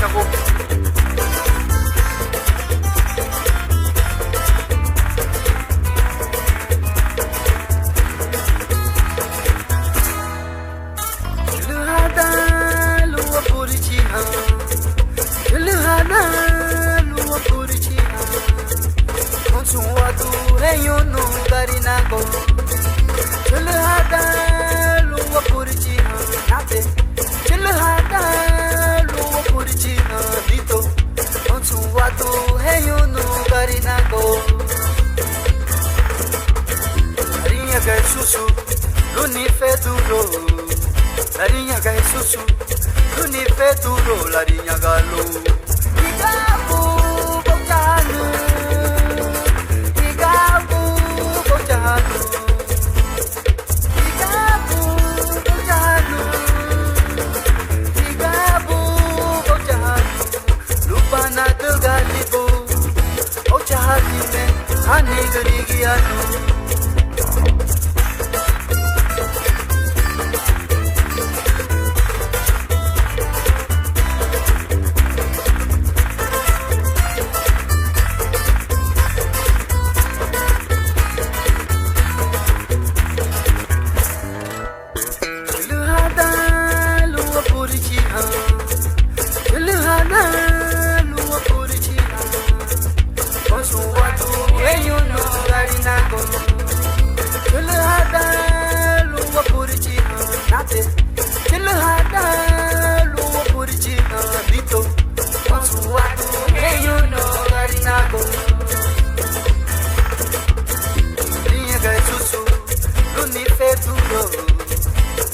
nago. Susu, luni feduro, la niña que es susu, luni feduro, la niña galo. Igabu bojano, igabu bojano, igabu bojano, igabu bojano. Lupa na tergalibu, oh jahani me, hani gerigianu.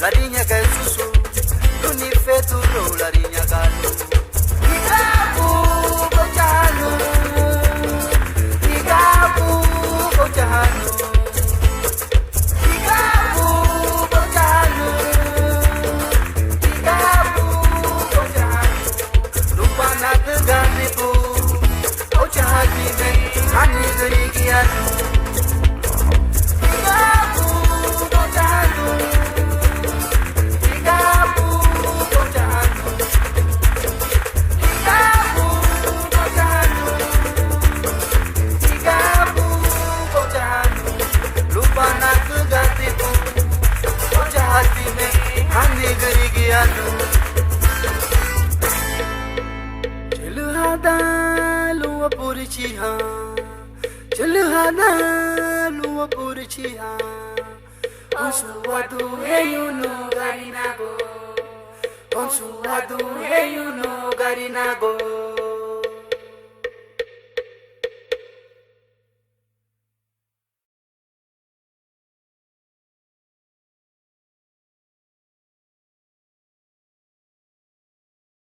La niña que es susu, luni feduro, la niña galo. Igabu bojano, igabu bojano, igabu bojano, igabu bojano. Lupa na tergalibu, oh jahani me, hani gerigianu. Chilhana luwa purichiha Onsuwadu heyuno garinago Onsuwadu heyuno garinago